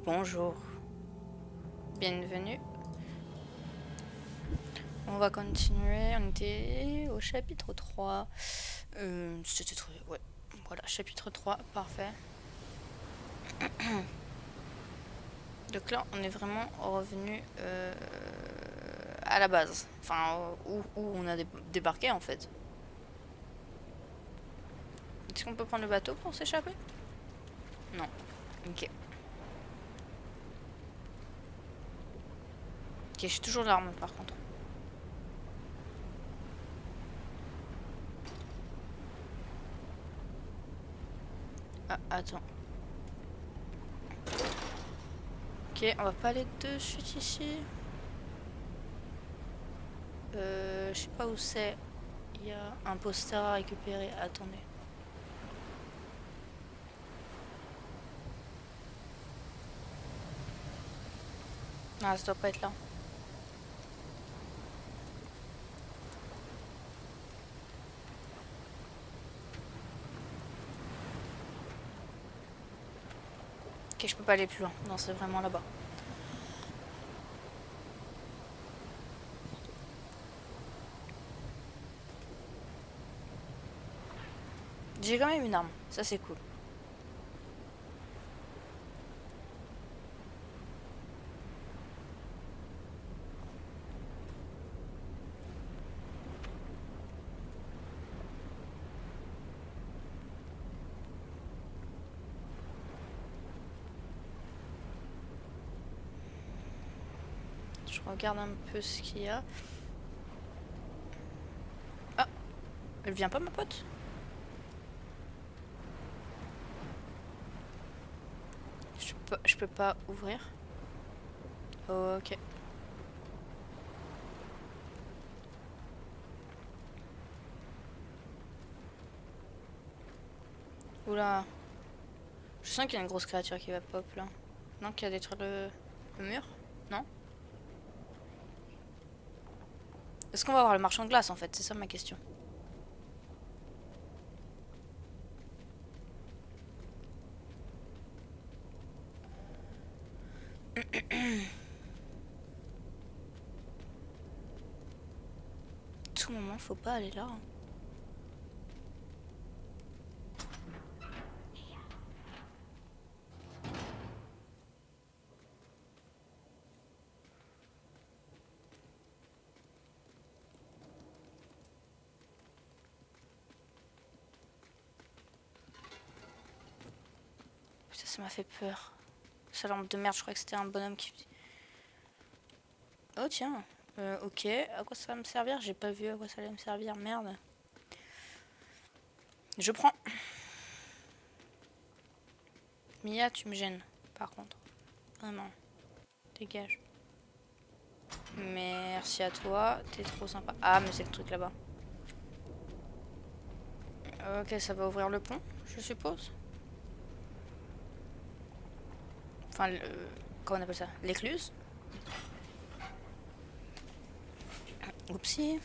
Bonjour, bienvenue. On va continuer, on était au chapitre 3. C'était trop... Ouais, voilà, chapitre 3, parfait. Donc là, on est vraiment revenu à la base. Enfin, où on a débarqué en fait. Est-ce qu'on peut prendre le bateau pour s'échapper? Non. Ok. Ok, j'ai toujours l'arme par contre. Ah, attends. Ok, on va pas aller de suite ici. Je sais pas où c'est. Il y a un poster à récupérer. Attendez. Ah, ça doit pas être là. Ok, je peux pas aller plus loin. Non, c'est vraiment là-bas. J'ai quand même une arme. Ça, c'est cool. Je regarde un peu ce qu'il y a. Ah, elle vient pas, ma pote? Je peux pas ouvrir. Ok. Oula. Je sens qu'il y a une grosse créature qui va pop là. Non, qui a détruit le mur? Non? Est-ce qu'on va avoir le marchand de glace en fait? C'est ça ma question. Tout moment, faut pas aller là. Putain, ça m'a fait peur. Sa lampe de merde, je crois que c'était un bonhomme qui... Oh tiens. Ok, à quoi ça va me servir? J'ai pas vu à quoi ça allait me servir, merde. Je prends. Mia, tu me gênes, par contre. Vraiment. Dégage. Merci à toi, t'es trop sympa. Ah, mais c'est le truc là-bas. Ok, ça va ouvrir le pont, je suppose. Enfin, comment on appelle ça? L'écluse. Oupsie.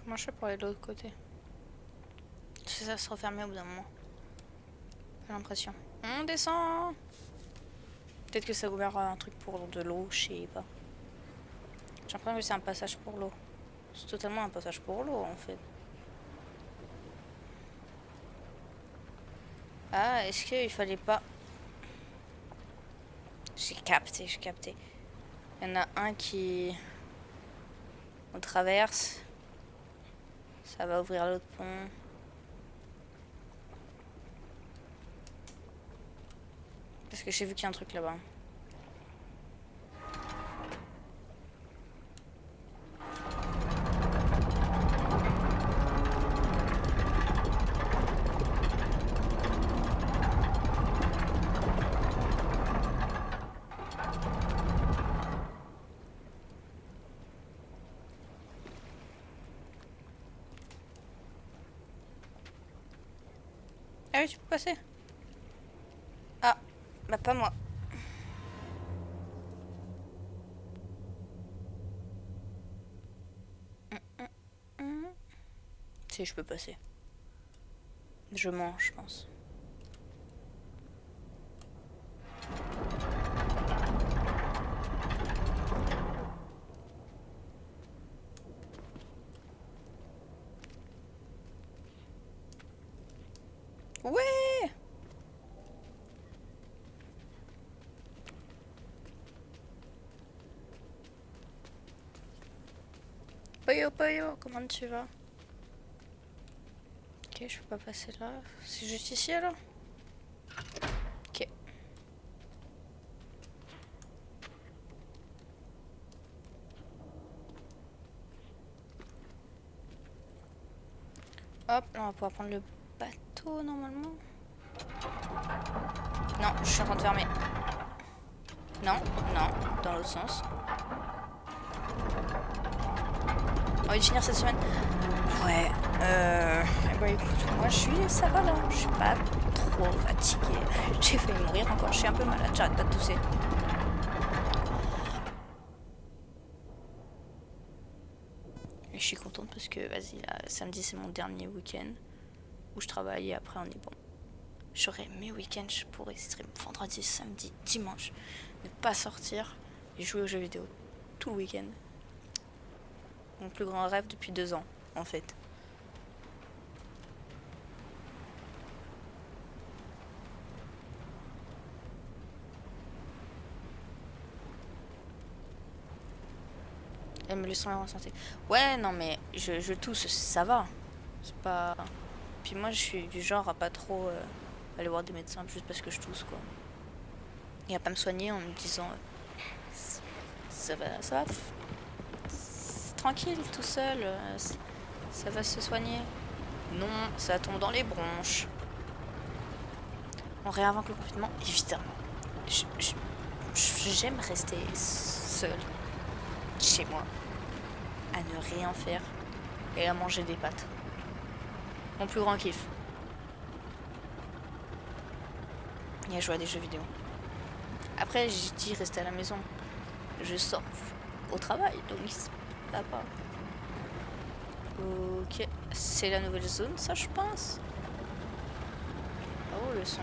Comment je fais pour aller de l'autre côté? Si ça se refermer au bout d'un moment. J'ai l'impression. On descend. Peut-être que ça a ouvert un truc pour de l'eau, je sais pas. J'ai l'impression que c'est un passage pour l'eau. C'est totalement un passage pour l'eau en fait. Ah, est-ce qu'il fallait pas... J'ai capté, j'ai capté. Il y en a un qui... On traverse. Ça va ouvrir l'autre pont. Parce que j'ai vu qu'il y a un truc là-bas. Ah oui, tu peux passer. Ah, bah pas moi. Si, je peux passer. Je mange, je pense. Ouais! Poyo, Poyo, comment tu vas? Ok, je peux pas passer là. C'est juste ici alors? Ok. Hop, là on va pouvoir prendre le bateau normalement. Non, je suis en train de fermer. Non, non, dans l'autre sens. On va finir cette semaine. Ouais, bah écoute, moi ça va là, je suis pas trop fatiguée. J'ai failli mourir encore, je suis un peu malade, j'arrête pas de tousser. Et je suis contente parce que, vas-y, là, samedi c'est mon dernier week-end où je travaille et après on est bon. J'aurai mes week-ends, je pourrais stream vendredi, samedi, dimanche, ne pas sortir et jouer aux jeux vidéo tout le week-end. Mon plus grand rêve depuis 2 ans, en fait. Elle me le sent en santé. Ouais, non, mais je tousse, ça va. C'est pas. Puis moi, je suis du genre à pas trop aller voir des médecins juste parce que je tousse, quoi. Et à pas me soigner en me disant ça va, tranquille, tout seul, ça va se soigner. Non, ça tombe dans les bronches. On réinvente le confinement, évidemment. J'aime rester seule chez moi, à ne rien faire et à manger des pâtes. Mon plus grand kiff. Et à jouer à des jeux vidéo. Après, j'ai dit rester à la maison. Je sors au travail, donc ça va pas. Ok, c'est la nouvelle zone, ça je pense. Oh le son.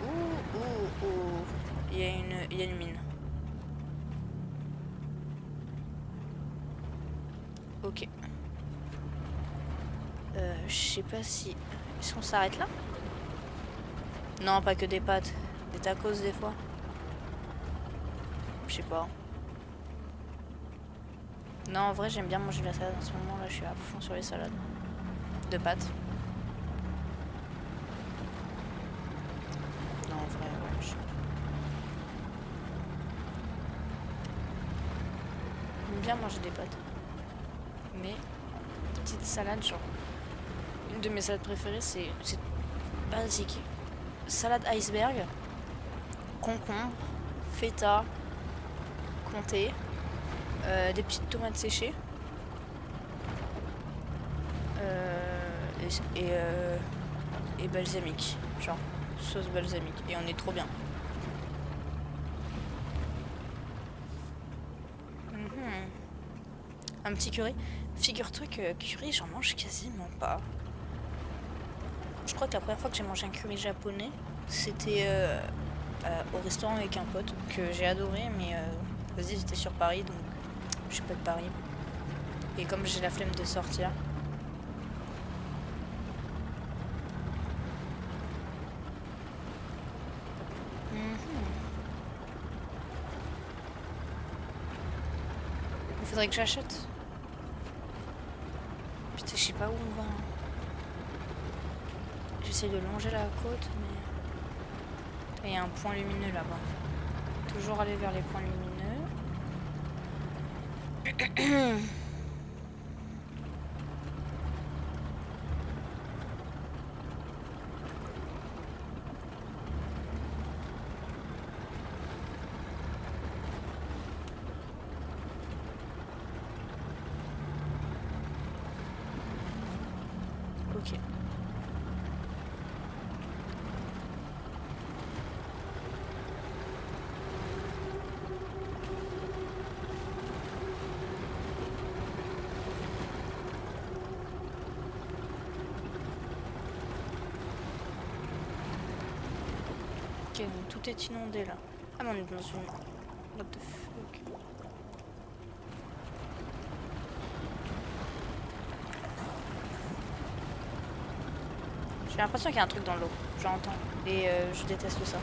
Ouh. Il y a une mine. Ok. Je sais pas si... Est-ce qu'on s'arrête là? Non, pas que des pâtes. Des tacos des fois. Je sais pas. Non, en vrai, j'aime bien manger de la salade en ce moment. Là, je suis à fond sur les salades. De pâtes. Non, en vrai, ouais. J'aime bien manger des pâtes. Mais, petite salade, genre... Une de mes salades préférées, c'est basique. Salade iceberg, concombre, feta, comté, des petites tomates séchées et balsamique, genre sauce balsamique, et on est trop bien. Un petit curry. Figure-toi que curry, j'en mange quasiment pas. Je crois que la première fois que j'ai mangé un curry japonais, c'était au restaurant avec un pote que j'ai adoré, mais vas-y, j'étais sur Paris, donc je suis pas de Paris. Et comme j'ai la flemme de sortir. Il faudrait que j'achète. Putain, je sais pas où on va. J'essaie de longer la côte, mais... Il y a un point lumineux là-bas. Toujours aller vers les points lumineux. Ok. Ok, donc tout est inondé là. Ah mais on est dans une... What the fuck. J'ai l'impression qu'il y a un truc dans l'eau. J'entends. Et je déteste ça.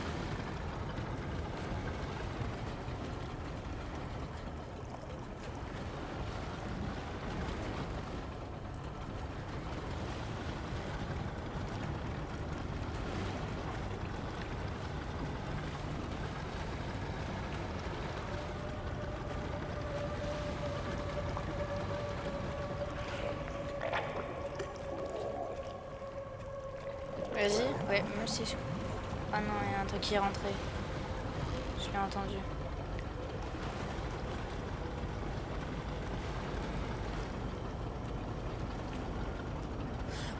Vas-y. Ouais, moi aussi. Ah non, il y a un truc qui est rentré. Je l'ai entendu.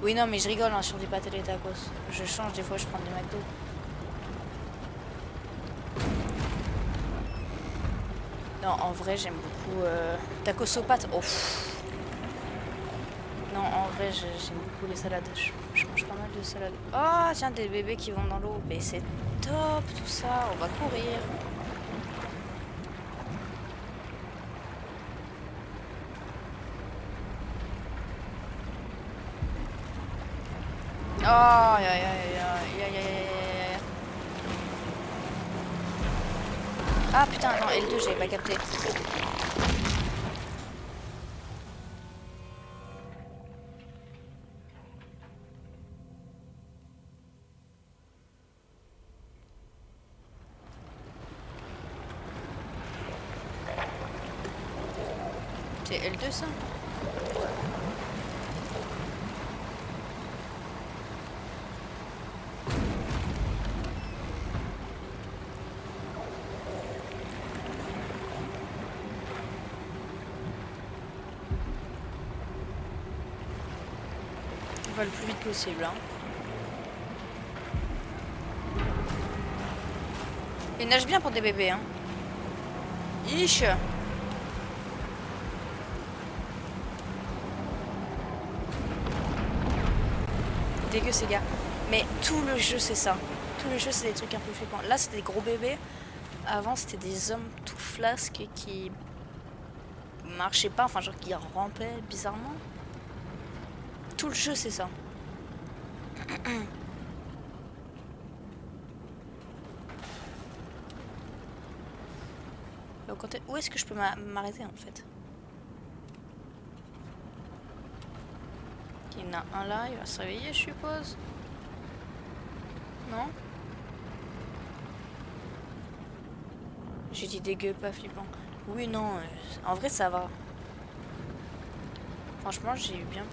Oui, non, mais je rigole hein, sur des pâtes et des tacos. Je change, des fois je prends des McDo. Non, en vrai, j'aime beaucoup tacos aux pâtes. Oh. Non, en vrai, j'aime beaucoup les salades. Je mange pas mal de salades. Oh, tiens, des bébés qui vont dans l'eau. Mais c'est top tout ça. On va courir. Oh, aïe, aïe, aïe, aïe, aïe, aïe, aïe. Ah putain, non, L2, j'avais pas capté. C'est L2 ça? On va le plus vite possible. Hein. Il nage bien pour des bébés. Hein. Iche. Dégueu ces gars. Mais tout le jeu c'est ça. Tout le jeu c'est des trucs un peu flippants. Là c'était des gros bébés. Avant c'était des hommes tout flasques qui marchaient pas. Enfin genre qui rampaient bizarrement. Tout le jeu c'est ça. Où est-ce que je peux m'arrêter en fait? Il y en a un là, il va se réveiller je suppose. Non? J'ai dit dégueu, pas flippant. Oui, non, en vrai ça va. Franchement j'ai eu bien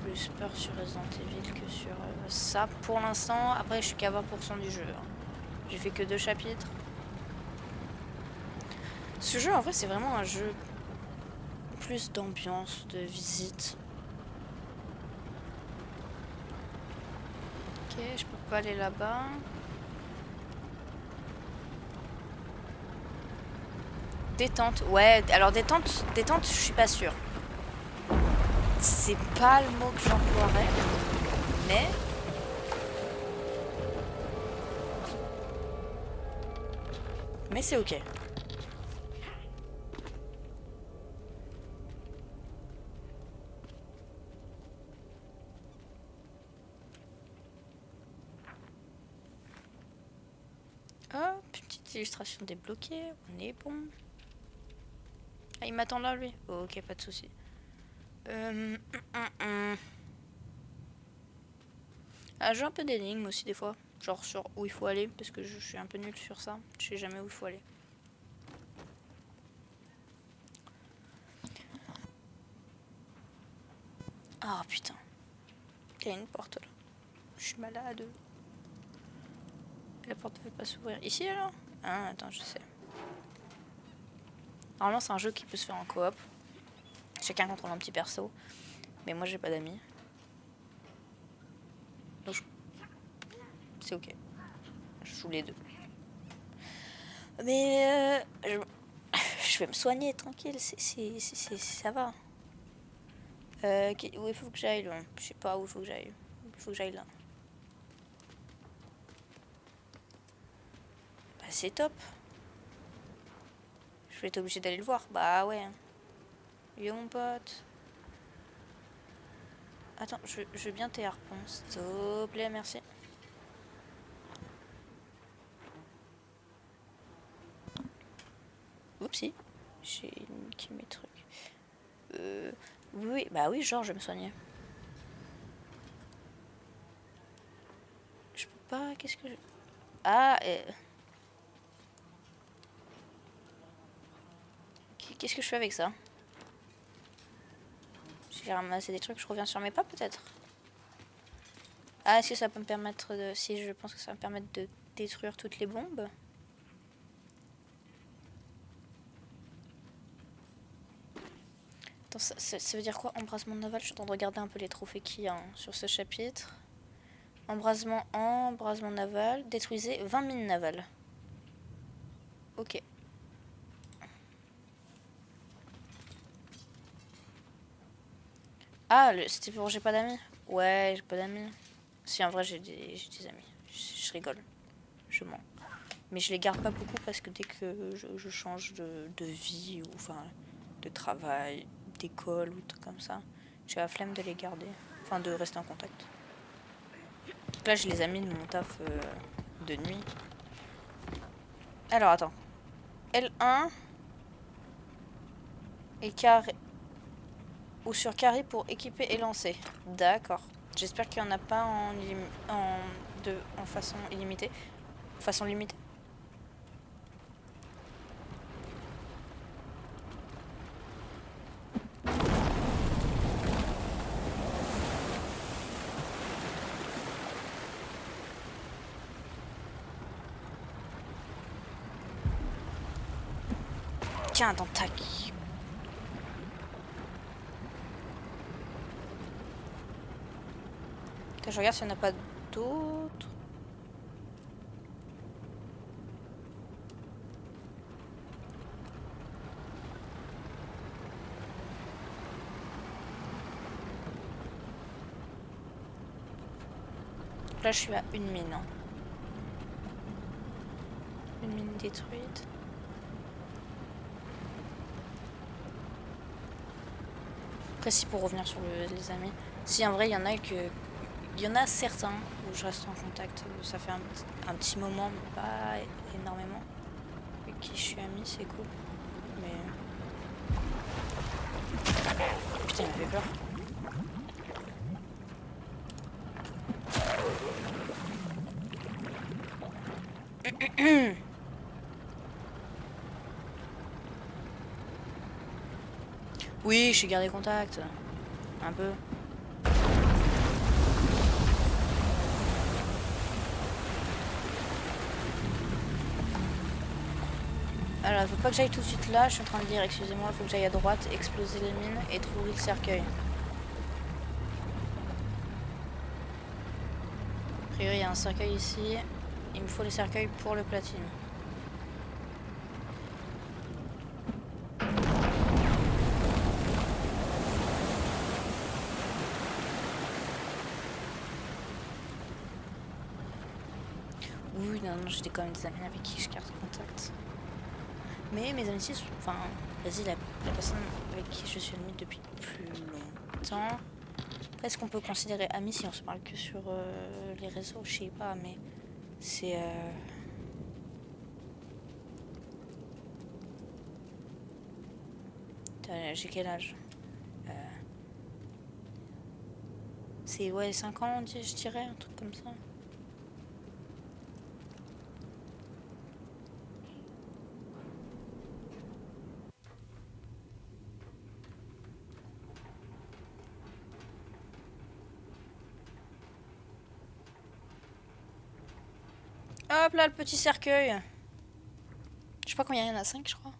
plus peur sur Resident Evil que sur ça pour l'instant. Après je suis qu'à 20% du jeu. Hein. J'ai fait que 2 chapitres. Ce jeu en vrai c'est vraiment un jeu plus d'ambiance, de visite. Ok, je peux pas aller là-bas. Détente, ouais, alors détente, je suis pas sûre. C'est pas le mot que j'emploierais, mais... Mais c'est ok. Hop, petite illustration débloquée, on est bon. Ah, il m'attend là, lui. Oh, ok, pas de souci. Ah, j'ai un peu d'énigmes aussi des fois. Genre sur où il faut aller, parce que je suis un peu nulle sur ça. Je sais jamais où il faut aller. Ah putain. Il y a une porte là. Je suis malade. La porte ne veut pas s'ouvrir. Ici alors? Ah, attends, je sais. Normalement, c'est un jeu qui peut se faire en coop. Chacun contrôle un petit perso. Mais moi, j'ai pas d'amis. Donc, c'est ok. Je joue les deux. Mais je vais me soigner tranquille. Ça va. Où il faut que j'aille là? Je sais pas où il faut que j'aille. Il faut que j'aille là. c'est top. Je vais être obligé d'aller le voir. Bah ouais. Yo mon pote. Attends, je veux bien tes harpons, s'il te plaît, merci. Oupsie. J'ai niqué mes trucs. Oui, bah oui, genre, je vais me soigner. Je peux pas, qu'est-ce que je... Ah, qu'est-ce que je fais avec ça? J'ai ramassé des trucs, je reviens sur mes pas peut-être? Ah, est-ce que ça peut me permettre de... Si, je pense que ça va me permettre de détruire toutes les bombes. Attends, ça veut dire quoi, embrasement naval? Je suis en train de regarder un peu les trophées qu'il y a sur ce chapitre. Embrasement naval. Détruisez 20 mines navales. Ok. Ah, c'était pour j'ai pas d'amis? Ouais, j'ai pas d'amis. Si, en vrai, j'ai des amis. Je rigole. Je mens. Mais je les garde pas beaucoup parce que dès que je change de vie, ou enfin, de travail, d'école ou trucs comme ça, j'ai la flemme de les garder. Enfin, de rester en contact. Donc là, je les ai mis de mon taf de nuit. Alors, attends. L1 et carré. Ou sur carré pour équiper et lancer. D'accord. J'espère qu'il n'y en a pas en façon illimitée. Façon limitée. Tiens, dans ta gueule. Je regarde s'il n'y en a pas d'autres. Là, je suis à une mine. Hein. Une mine détruite. Après, si pour revenir sur les amis, si en vrai, il y en a que... Il y en a certains où je reste en contact. Ça fait un petit moment, mais pas énormément. Avec qui je suis amie, c'est cool. Mais... Putain, il m'a fait peur. Oui, je suis gardé contact. Un peu. Alors, il faut pas que j'aille tout de suite là. Je suis en train de lire, excusez-moi. Il faut que j'aille à droite, exploser les mines et trouver le cercueil. A priori, il y a un cercueil ici. Il me faut les cercueils pour le platine. Oui, non, j'ai quand même des amis avec qui je garde contact. Mais mes amitiés sont... Enfin, vas-y, la personne avec qui je suis amie depuis plus longtemps... Est-ce qu'on peut considérer amis si on se parle que sur les réseaux? Je sais pas, mais c'est... J'ai quel âge? C'est, ouais, 5 ans, je dirais, un truc comme ça. Hop là, le petit cercueil. Je sais pas combien il y en a, 5 je crois.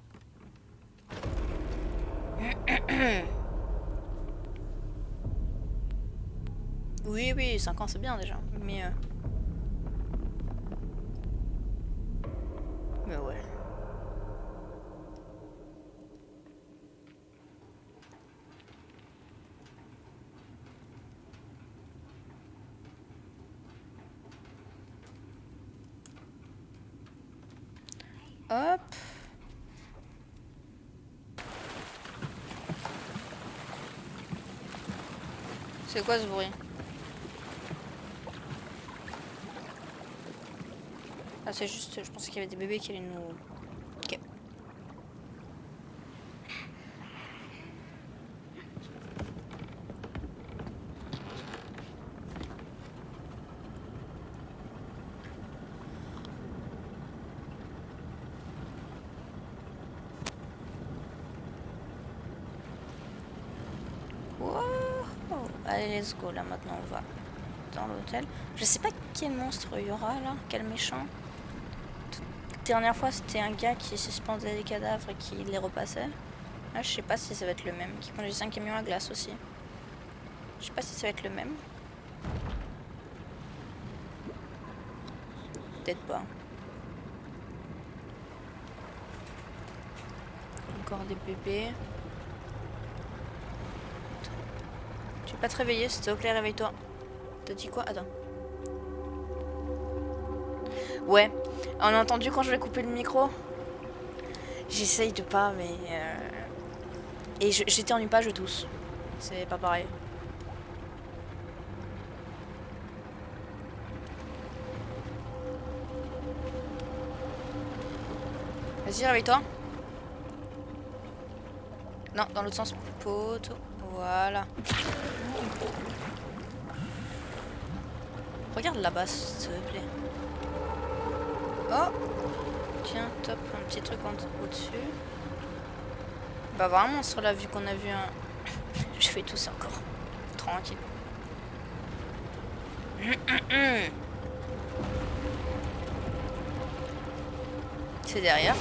Oui, oui, 5 ans c'est bien déjà. Mais ouais. Hop. C'est quoi ce bruit? Ah c'est juste, je pensais qu'il y avait des bébés qui allaient nous... Ok. Allez, let's go, là maintenant on va dans l'hôtel. Je sais pas quel monstre il y aura là, quel méchant. Toute dernière fois c'était un gars qui suspendait des cadavres et qui les repassait. Là je sais pas si ça va être le même, qui conduisait un camion à glace aussi. Je sais pas si ça va être le même. Peut-être pas. Encore des bébés. Tu vas pas te réveiller, s'il te plaît, réveille-toi. T'as dit quoi? Attends. Ouais, on a entendu quand je vais couper le micro. J'essaye de pas, mais... Et j'éternue pas, je tousse. C'est pas pareil. Vas-y, réveille-toi. Non, dans l'autre sens. Poteau. Voilà. Regarde là-bas, s'il te plaît. Oh! Tiens, top, un petit truc au-dessus. Bah vraiment, sur la vue qu'on a vu un... Je fais tout ça encore. Tranquille. C'est derrière.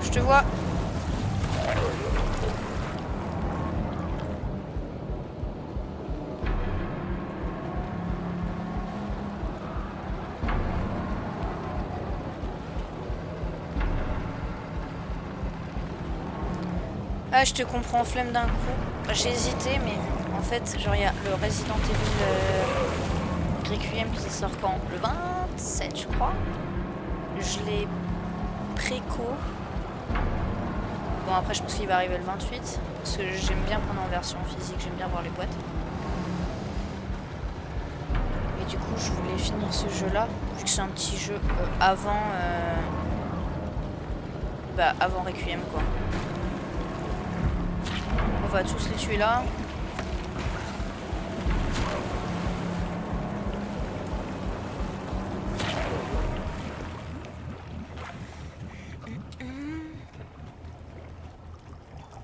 Je te vois. Ah, je te comprends, flemme d'un coup. J'ai hésité, mais en fait, genre, il y a le Resident Evil Requiem qui sort quand? Le 27, je crois. Je l'ai préco. Bon, après, je pense qu'il va arriver le 28. Parce que j'aime bien prendre en version physique, j'aime bien voir les boîtes. Et du coup, je voulais finir ce jeu-là, vu que c'est un petit jeu avant Requiem, quoi. On va tous les tuer là.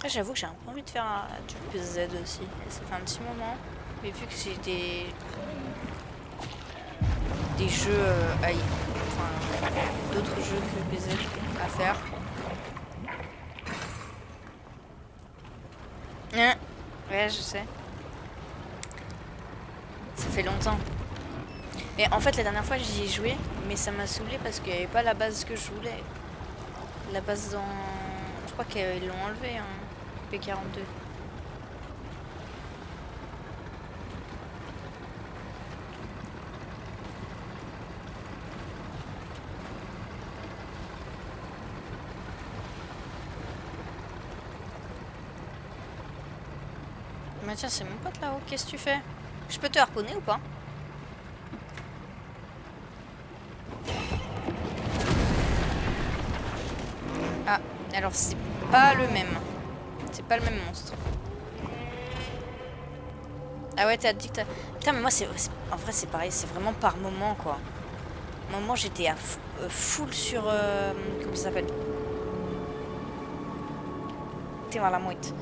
J'avoue que j'ai un peu envie de faire du PZ aussi. Et ça fait un petit moment. Mais vu que j'ai des jeux enfin d'autres jeux que PZ à faire. Ouais, je sais. Ça fait longtemps. Et en fait, la dernière fois, j'y ai joué, mais ça m'a saoulé parce qu'il n'y avait pas la base que je voulais. La base dans... Je crois qu'ils l'ont enlevé, hein, P42. Bah tiens, c'est mon pote là-haut, qu'est-ce que tu fais? Je peux te harponner ou pas? Ah, alors c'est pas le même. C'est pas le même monstre. Ah ouais, t'as dit que t'as... Putain, mais moi, en vrai, c'est pareil, c'est vraiment par moment, quoi. Un moment, j'étais à full sur... comment ça s'appelle? T'es voir la mouette.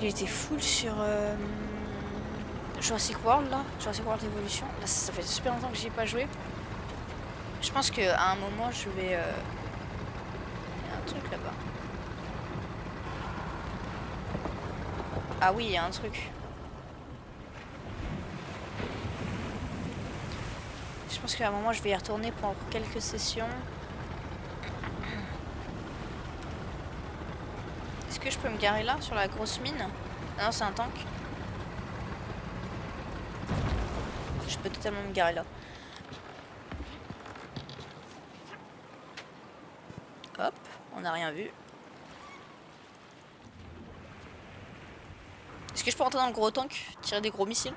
J'étais full sur... Jurassic World là, Jurassic World Evolution. Là, ça fait super longtemps que j'y ai pas joué. Je pense qu'à un moment je vais... Il y a un truc là-bas. Ah oui, il y a un truc. Je pense qu'à un moment je vais y retourner pour quelques sessions. Est-ce que je peux me garer là, sur la grosse mine? Ah non, c'est un tank. Je peux totalement me garer là. Hop, on n'a rien vu. Est-ce que je peux rentrer dans le gros tank, tirer des gros missiles?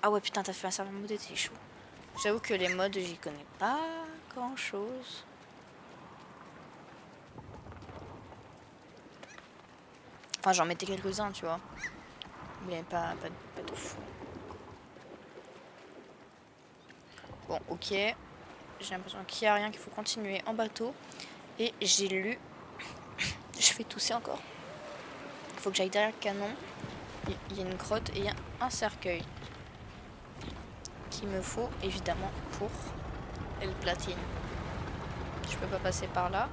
Ah ouais, putain, t'as fait un serveur modé, t'es chaud. J'avoue que les mods, j'y connais pas grand chose. Enfin, j'en mettais quelques-uns, tu vois. Mais pas de fou. Bon, ok. J'ai l'impression qu'il n'y a rien, qu'il faut continuer en bateau. Et j'ai lu... Je fais tousser encore. Il faut que j'aille derrière le canon. Il y a une grotte et il y a un cercueil. Qu'il me faut, évidemment, pour le platine. Je peux pas passer par là.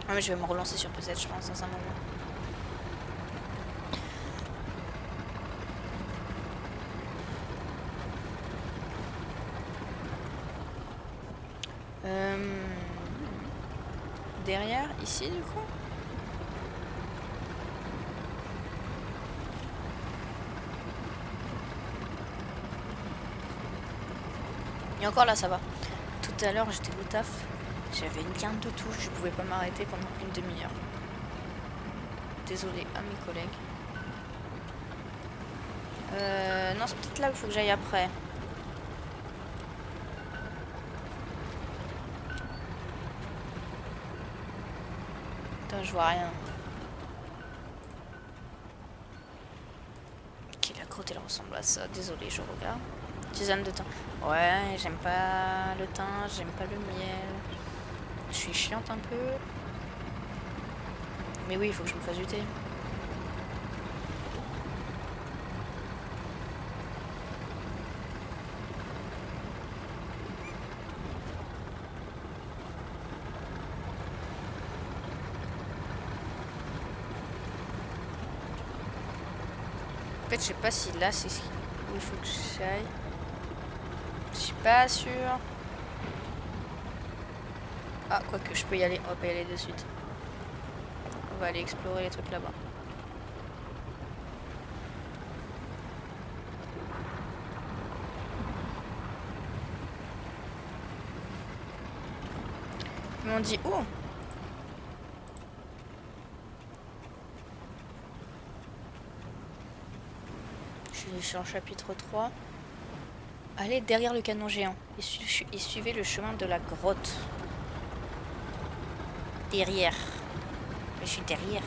Ah, mais je vais me relancer sur peut-être, je pense, dans un moment. Derrière, ici, du coup. Et encore là, ça va. Tout à l'heure, j'étais au taf. J'avais une quinte de touche, je pouvais pas m'arrêter pendant une demi-heure. Désolée à mes collègues. Non, c'est peut-être là qu'il faut que j'aille après. Putain, je vois rien. Ok, la crotte, elle ressemble à ça. Désolée, je regarde. Tisane de thym. Ouais, j'aime pas le thym, j'aime pas le miel. Je suis chiante un peu. Mais oui, il faut que je me fasse du thé. En fait, je sais pas si là, c'est où il faut que j'aille. Je suis pas sûre. Ah, quoique, je peux y aller. On va pas y aller de suite. On va aller explorer les trucs là-bas. Ils m'ont dit où? Je suis sur le chapitre 3. Allez derrière le canon géant et suivez le chemin de la grotte. Derrière. Mais je suis derrière.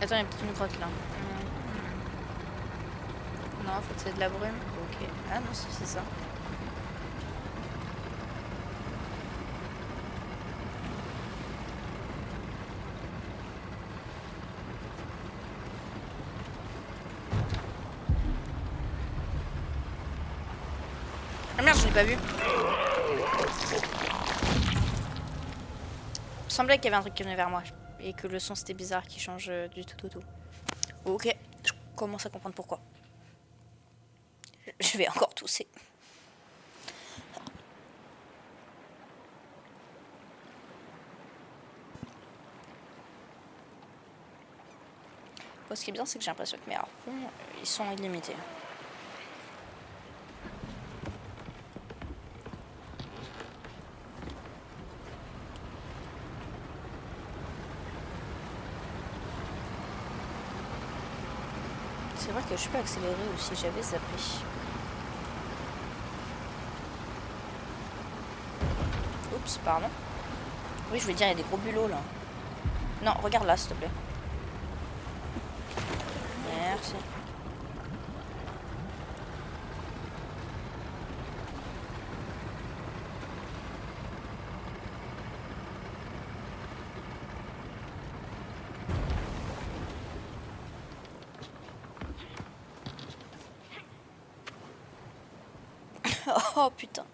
Attends, il y a peut-être une grotte là. Non, en fait c'est de la brume. Ok. Ah non, si c'est ça. Ah merde, je l'ai pas vu. Il me semblait qu'il y avait un truc qui venait vers moi. Et que le son c'était bizarre, qui change du tout. Ok, je commence à comprendre pourquoi. Je vais encore tousser. Bon, ce qui est bien, c'est que j'ai l'impression que mes harpons, ils sont illimités. C'est vrai que je peux accélérer aussi, j'avais zappé. Oups, pardon. Oui, je voulais dire, il y a des gros bulots là. Non, regarde là, s'il te plaît. Merci. Oh putain.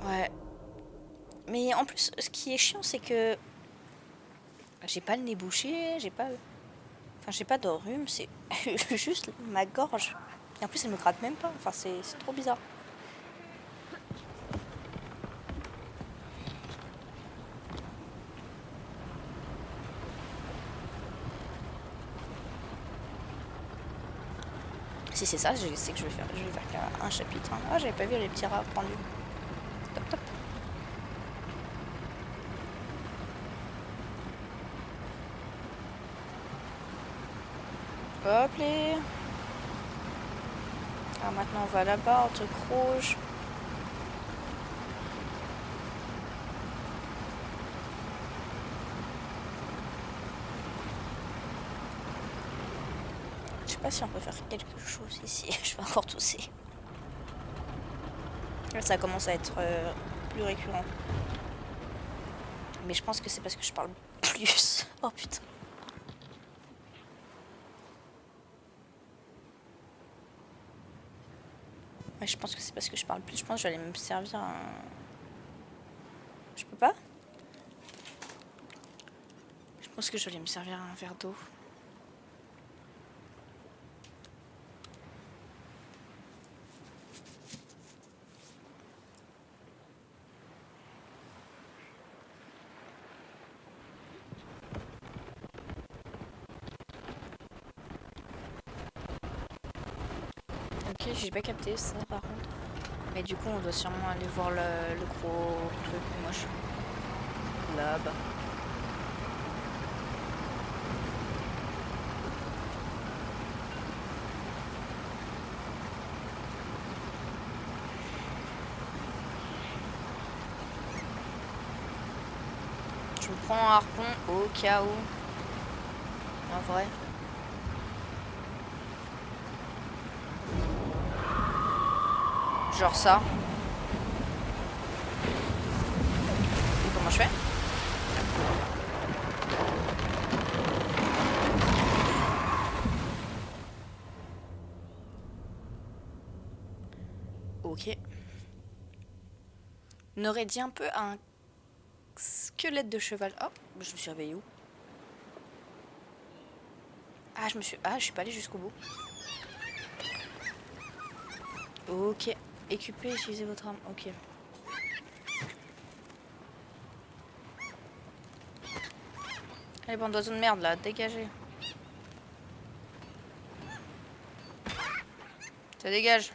Ouais. Mais en plus, ce qui est chiant, c'est que j'ai pas le nez bouché, j'ai pas... Enfin, j'ai pas de rhume, c'est juste ma gorge. Et en plus, elle me gratte même pas. Enfin, c'est trop bizarre. Si c'est ça, je sais que je vais faire qu'un chapitre. Hein. Ah, j'avais pas vu les petits rats pendus. Top, top. Hop les. Alors maintenant, on va là-bas, en truc rouge. Je sais pas si on peut faire quelque chose ici. Je vais encore tousser. Là, ça commence à être plus récurrent. Mais je pense que c'est parce que je parle plus. Oh putain. Ouais, je pense que c'est parce que je parle plus. Je pense que j'allais me servir un... Je peux pas? Je pense que j'allais me servir un verre d'eau. Ok, j'ai pas capté ça par contre. Mais du coup, on doit sûrement aller voir le gros truc moche. Là-bas. Je me prends un harpon au cas où. En vrai. Genre ça. Et comment je fais? Ok. On aurait dit un peu un squelette de cheval. Oh, je me suis réveillée où? Ah, je suis pas allée jusqu'au bout. Ok. Équipez, utilisez votre arme. Ok. Allez, bande d'oiseaux de merde là, dégagez. Ça dégage.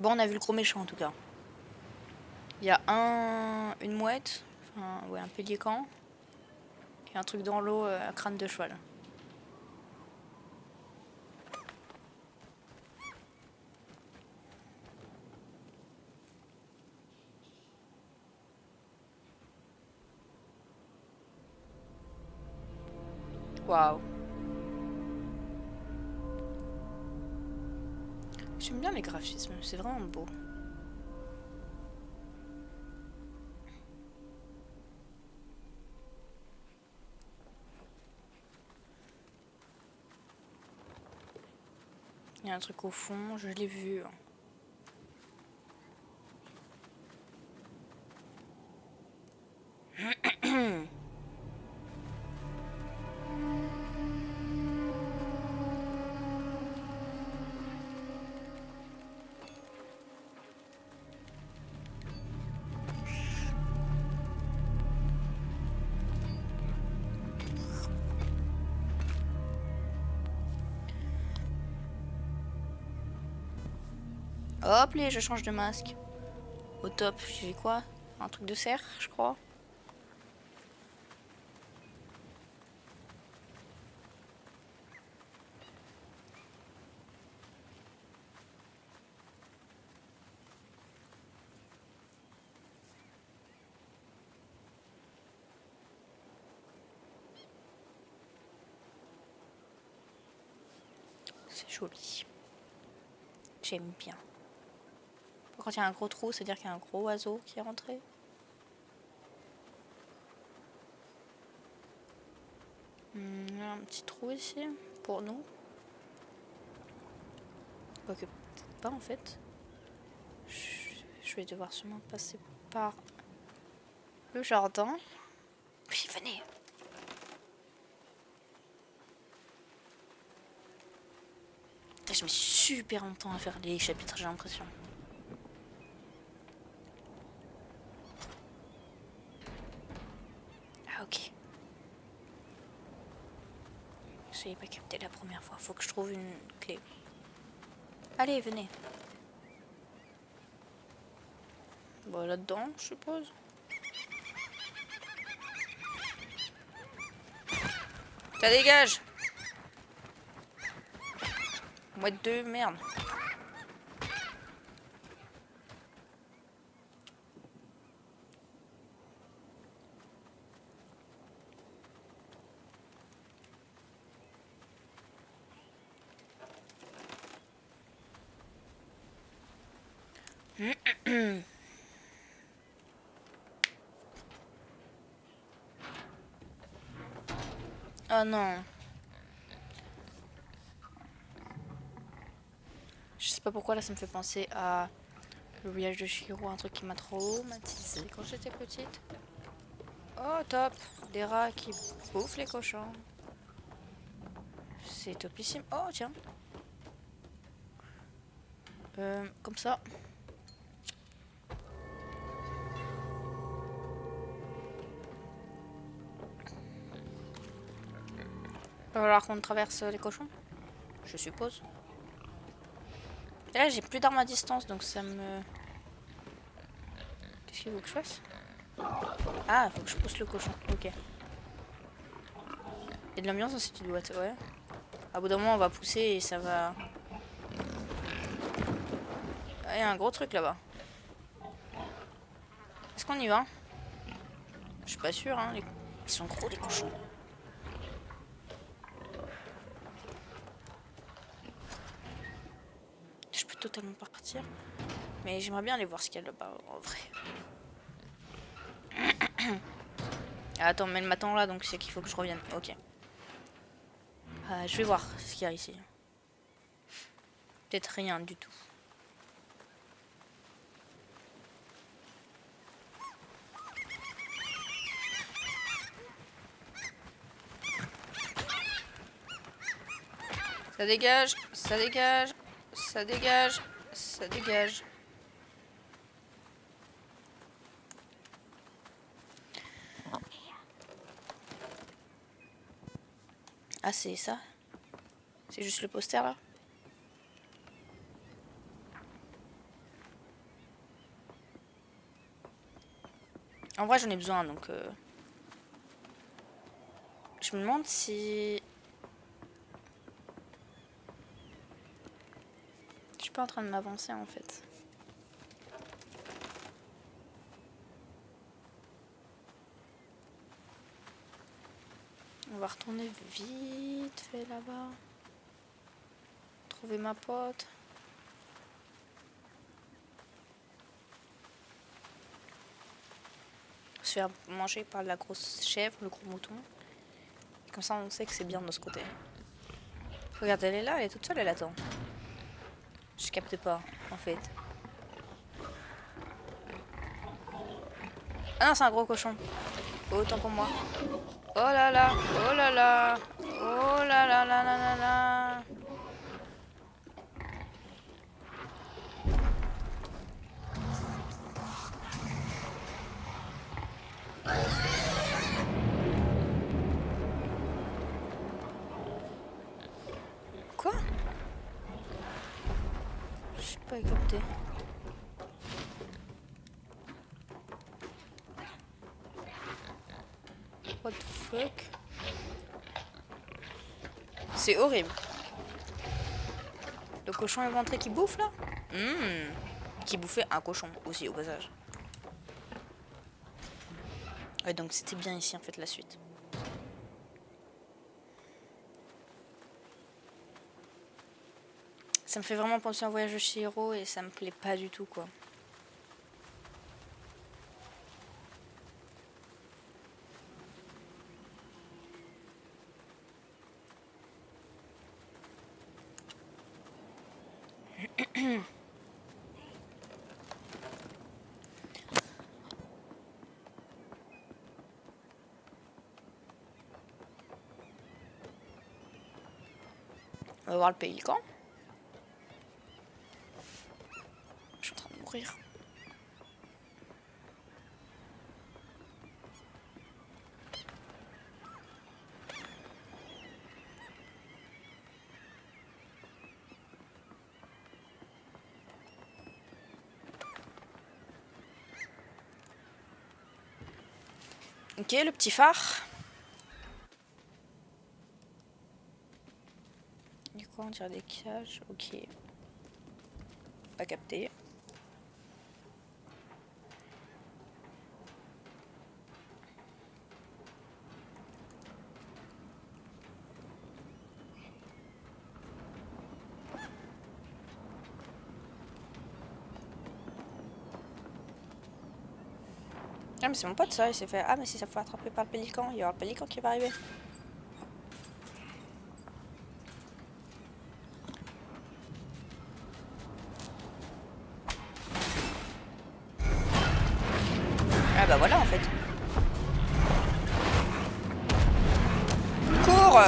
Bon, on a vu le gros méchant en tout cas. Il y a une mouette, enfin, ouais, un pélican, et un truc dans l'eau, un crâne de cheval. Waouh. J'aime bien les graphismes, c'est vraiment beau. Il y a un truc au fond, je l'ai vu. Hop, les, je change de masque. Au top, j'ai quoi? Un truc de cerf, je crois. C'est joli. J'aime bien. Quand il y a un gros trou, c'est-à-dire qu'il y a un gros oiseau qui est rentré. Un petit trou ici, pour nous. Quoique, peut-être pas en fait. Je vais devoir sûrement passer par le jardin. Oui, venez. Je mets super longtemps à faire les chapitres, j'ai l'impression. Ah ok. J'avais pas capté la première fois. Faut que je trouve une clé. Allez, venez. Bon, là-dedans, je suppose. Ça dégage. Moi deux, merde. Oh non. Je sais pas pourquoi là ça me fait penser à le voyage de Chihiro, un truc qui m'a traumatisé quand j'étais petite. Oh top, des rats qui bouffent les cochons. C'est topissime. Oh tiens. Comme ça. Il va falloir qu'on traverse les cochons, je suppose. Et là j'ai plus d'armes à distance donc ça me... Qu'est-ce qu'il faut que je fasse? Ah, faut que je pousse le cochon, ok. Il y a de l'ambiance dans cette boîte, ouais. À bout d'un moment on va pousser et ça va... Il y a un gros truc là-bas. Est-ce qu'on y va? Je suis pas sûre, hein. Ils sont gros les cochons. Je peux totalement partir. Mais j'aimerais bien aller voir ce qu'il y a là-bas en vrai. Ah, attends, mais elle m'attend là donc c'est qu'il faut que je revienne. Ok. Je vais voir ce qu'il y a ici. Peut-être rien du tout. Ça dégage, ça dégage, ça dégage, ça dégage. Ah, c'est ça? C'est juste le poster là? En vrai, j'en ai besoin donc. Je me demande si. Je suis pas en train de m'avancer en fait. On va retourner vite fait là-bas. Trouver ma pote. Se faire manger par la grosse chèvre, le gros mouton. Et comme ça on sait que c'est bien de ce côté. Regarde, elle est là, elle est toute seule, elle attend. Je capte pas, en fait. Ah non, c'est un gros cochon. Autant pour moi. Oh là là, oh là là, oh là là là là là là. Quoi? J'ai pas capté. What the fuck? C'est horrible. Le cochon éventré qui bouffe là? Qui bouffait un cochon aussi au passage. Ouais, donc c'était bien ici en fait la suite. Ça me fait vraiment penser à un voyage de Chihiro et ça me plaît pas du tout quoi. On va voir le pélican. Je suis en train de mourir. Ok, le petit phare. Du coup, on tire des cages. Ok. Pas capté. Ah mais c'est mon pote ça, il s'est fait... Ah mais si ça faut attraper par le pélican, il y aura le pélican qui va arriver. Ah bah voilà en fait. Cours!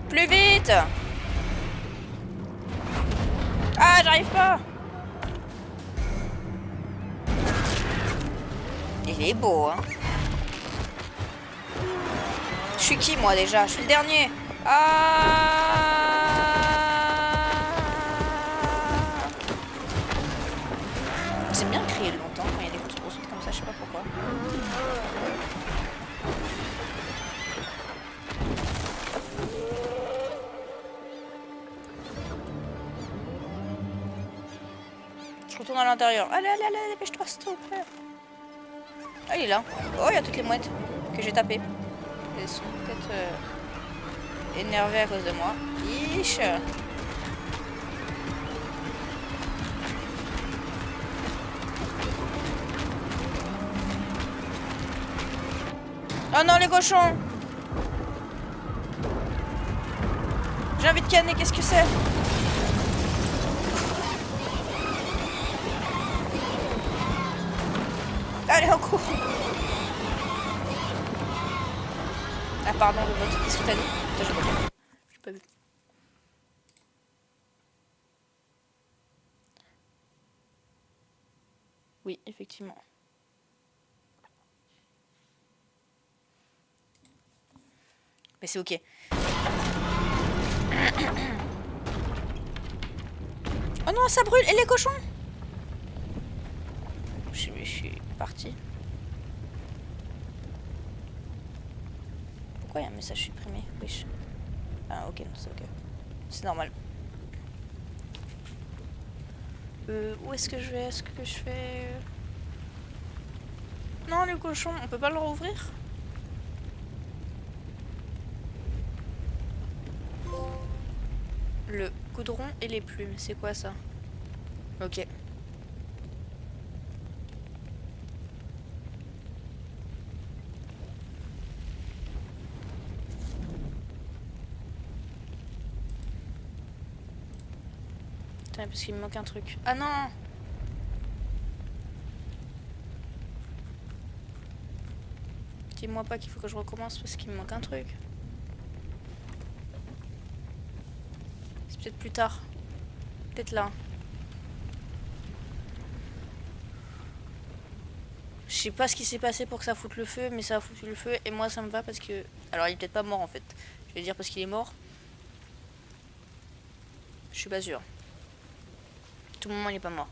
Plus vite! Ah j'arrive pas! Il est beau hein. Je suis qui moi déjà? Je suis le dernier. Ah! C'est bien créé longtemps quand il y a des courses poursuites comme ça, je sais pas pourquoi. Je retourne à l'intérieur. Allez, allez, allez, dépêche-toi, s'il te plaît. Ah, il est là. Oh, il y a toutes les mouettes que j'ai tapées. Elles sont peut-être énervées à cause de moi. Iche. Oh non, les cochons! J'ai envie de canner, qu'est-ce que c'est? Allez, on court! Ah, pardon, le vote. Qu'est-ce que t'as dit? Putain, j'ai pas vu. Oui, effectivement. Mais c'est ok. Oh non, ça brûle! Et les cochons? Je suis parti. Pourquoi il y a un message supprimé? Wesh. Ah ok, non, c'est ok. C'est normal. Où est-ce que je vais? Est-ce que je fais... Non, le cochon, on peut pas le rouvrir? Le goudron et les plumes, c'est quoi ça? Ok. Attends, parce qu'il me manque un truc. Ah non! Dis-moi pas qu'il faut que je recommence parce qu'il me manque un truc. C'est peut-être plus tard. Peut-être là. Je sais pas ce qui s'est passé pour que ça foute le feu, mais ça a foutu le feu et moi ça me va parce que... Alors il est peut-être pas mort en fait. Je vais dire parce qu'il est mort. Je suis pas sûre. Tout le moment il est pas mort.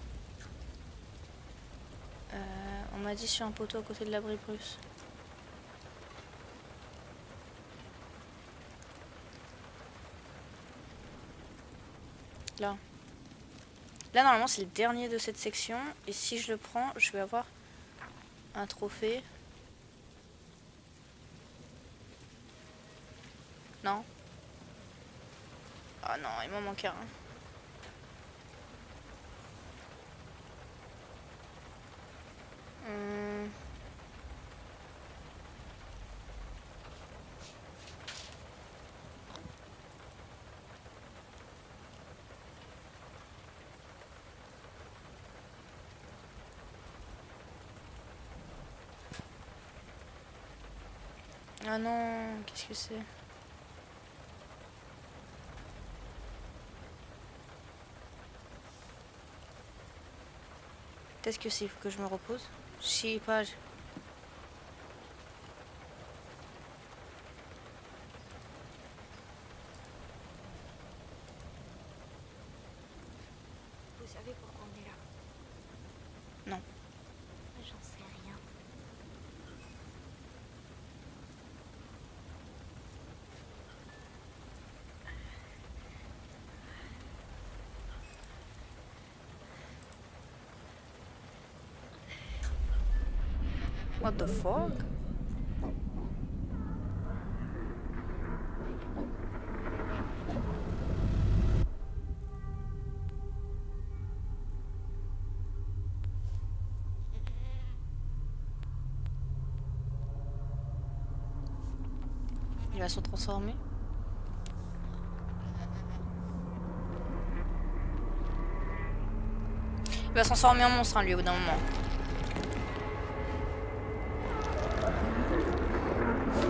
On m'a dit sur un poteau à côté de l'abri russe. Là. Là normalement c'est le dernier de cette section. Et si je le prends, je vais avoir un trophée. Non. Ah non, il m'en manque un. Ah non, qu'est-ce que c'est? Peut-être que c'est, il faut que je me repose. Je sais pas. Vous savez pourquoi on est là? Non. J'en sais rien. What the fuck? Il va se transformer. Il va se transformer en monstre, hein, lui, au bout d'un moment.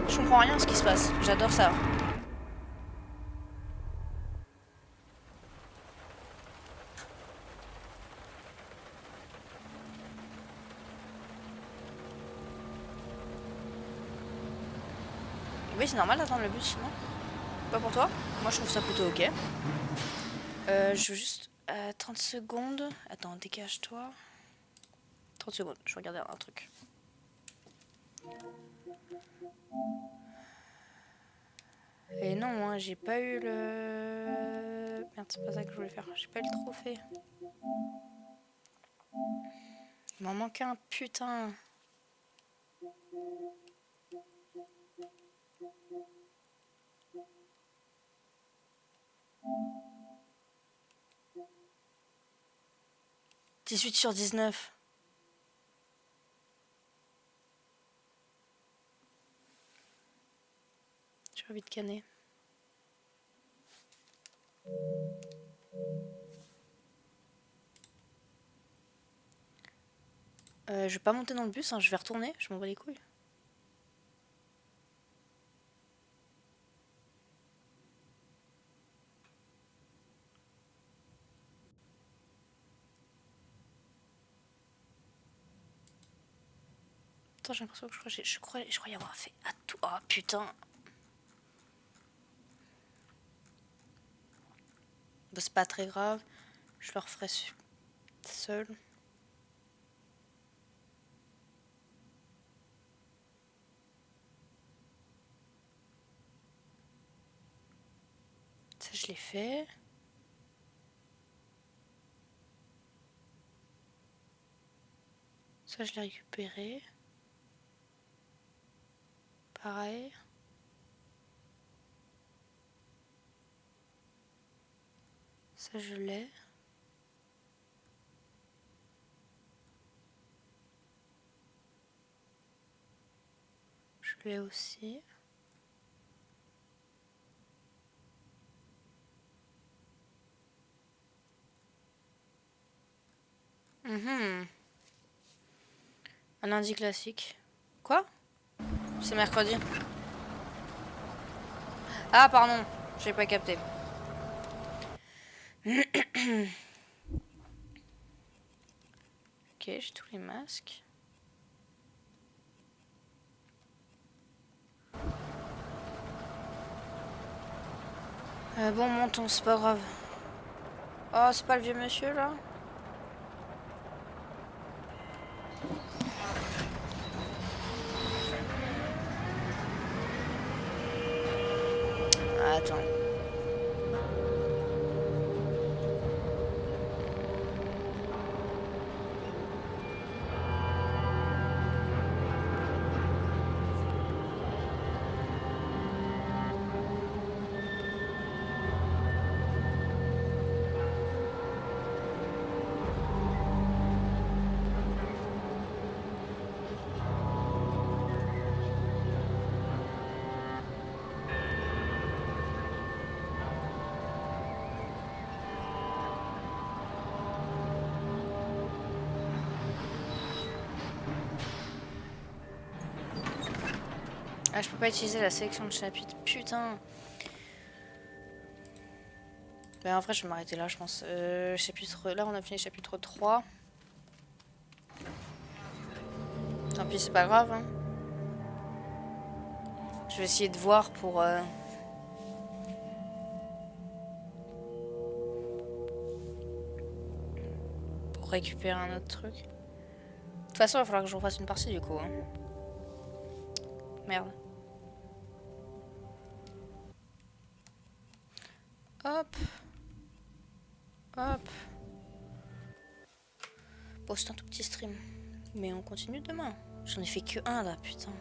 Je comprends rien à ce qui se passe. J'adore ça. Oui, c'est normal d'attendre le bus, non? Pas pour toi? Moi, je trouve ça plutôt ok. Je veux juste... 30 secondes. Attends, dégage-toi. 30 secondes, je regardais un truc. Et non, hein, j'ai pas eu le... Merde, c'est pas ça que je voulais faire. J'ai pas eu le trophée. Il m'en manquait un, putain. « 18 sur 19. » J'ai envie de canner. Je vais pas monter dans le bus, hein, je vais retourner, je m'en bats les couilles. Attends, j'ai l'impression que je crois y avoir fait à tout. Oh putain. Bah, c'est pas très grave. Je le referai seul. Ça, je l'ai fait. Ça, je l'ai récupéré. Pareil. Ça, je l'ai. Je l'ai aussi. Un lundi classique. Quoi? C'est mercredi. Ah, pardon. J'ai pas capté. Ok, j'ai tous les masques. Bon, montons, c'est pas grave. Oh, c'est pas le vieux monsieur là? Attends. Ah, je peux pas utiliser la sélection de chapitres. Putain. Ben, en vrai, je vais m'arrêter là, je pense. Chapitre... Là, on a fini chapitre 3. Tant pis, c'est pas grave. Hein. Je vais essayer de voir pour récupérer un autre truc. De toute façon, il va falloir que je refasse une partie du coup. Hein. Merde. Hop. Hop. Bon, c'est un tout petit stream. Mais on continue demain. J'en ai fait que un là, putain.